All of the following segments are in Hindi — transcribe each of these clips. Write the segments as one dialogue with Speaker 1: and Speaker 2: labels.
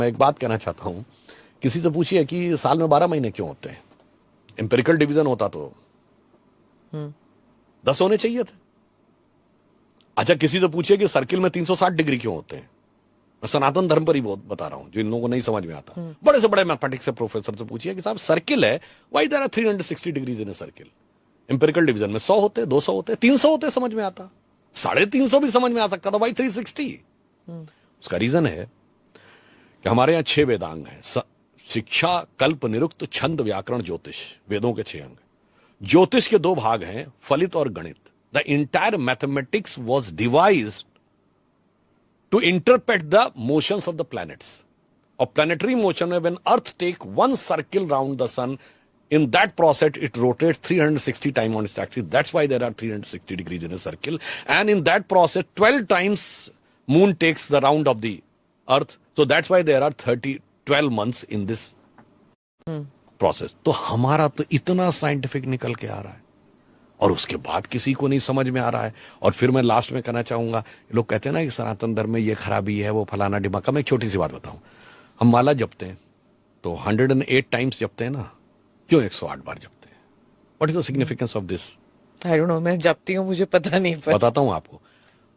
Speaker 1: मैं एक बात कहना चाहता हूं, किसी से पूछिए कि साल में 12 महीने क्यों होते हैं। एम्पिरिकल डिवीजन होता तो 10 होने चाहिए थे। अच्छा, किसी से पूछिए कि सर्किल में 360 डिग्री क्यों होते हैं। मैं सनातन धर्म पर ही बहुत बता रहा हूं, जो इन लोगों को नहीं समझ में आता। बड़े से बड़े मैथमेटिक्स के प्रोफेसर से पूछिए कि साहब सर्किल है, why there are 360 degrees in a circle. Empirical division में 100 होते, 200 होते, 300 होते, समझ में आता। 350 भी समझ में आ सकता था, भाई 360। उसका रीजन है कि हमारे यहां 6 वेदांग हैं। शिक्षा, कल्प, निरुक्त, छंद, व्याकरण, ज्योतिष। वेदों के 6 अंग। ज्योतिष के 2 भाग हैं, फलित और गणित। The entire mathematics was devised to interpret the motions of the planets. Of planetary motion, when Earth take one circle round the sun, in that process it rotates 360 times on its axis. That's why there are 360 degrees in a circle. And in that process, 12 times moon takes the round of the Earth. So that's why there are 12 months in this process. तो हमारा तो इतना साइंटिफिक निकल के आ रहा है और उसके बाद किसी को नहीं समझ में आ रहा है। और फिर मैं लास्ट में कहना चाहूंगा, लोग कहते हैं ना कि सनातन धर्म में ये खराबी है, वो फलाना डिमाका। मैं एक छोटी सी बात बताऊं, हम माला जपते हैं तो 108 टाइम्स जपते हैं ना, क्यों 108 बार जपते हैं? What is the significance of this?
Speaker 2: I don't know, मैं जपती हूँ, मुझे पता नहीं।
Speaker 1: बताता हूं आपको।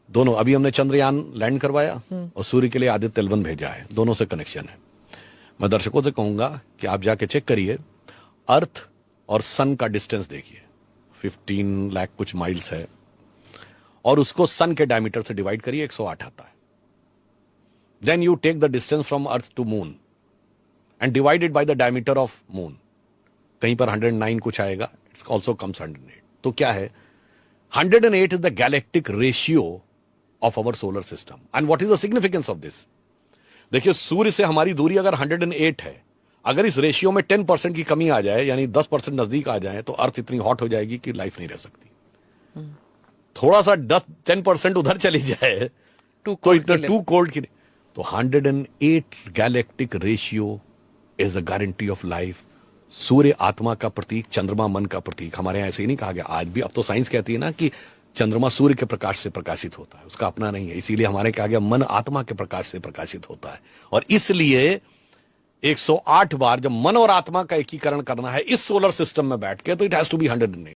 Speaker 1: दोनों, अभी हमने चंद्रयान लैंड करवाया और सूर्य के लिए आदित्य एल1 भेजा है, दोनों से कनेक्शन है। मैं दर्शकों से कहूंगा कि आप जाके चेक करिए, अर्थ और सन का डिस्टेंस देखिए, 15 लाख कुछ माइल्स है, और उसको सन के डायमीटर से डिवाइड करिए, 108 आता है। Then you take the distance from earth to moon and divided by the diameter of moon. कहीं पर 109 कुछ आएगा, इट्स ऑल्सो कम्स 108। तो क्या है, 108 is the galactic ratio of our solar system. And what is the significance of this? देखिए, सूर्य से हमारी दूरी अगर 108 है, अगर इस रेशियो में 10% की कमी आ जाए, यानी 10% नजदीक आ जाए, तो अर्थ इतनी हॉट हो जाएगी कि लाइफ नहीं रह सकती। थोड़ा सा 10% उधर चली जाए तो इतना टू कोल्ड की नहीं। तो 108 galactic ratio is a guarantee of life. सूर्य आत्मा का प्रतीक, चंद्रमा मन का प्रतीक। हमारे यहां ऐसे ही नहीं कहा गया, आज भी। अब तो साइंस कहती है ना कि चंद्रमा सूर्य के प्रकाश से प्रकाशित होता है, उसका अपना नहीं है। इसीलिए हमारे कहा गया मन आत्मा के प्रकाश से प्रकाशित होता है। और इसलिए 108 बार जब मन और आत्मा का एकीकरण करना है इस सोलर सिस्टम में बैठ के, तो इट हैज टू बी 108।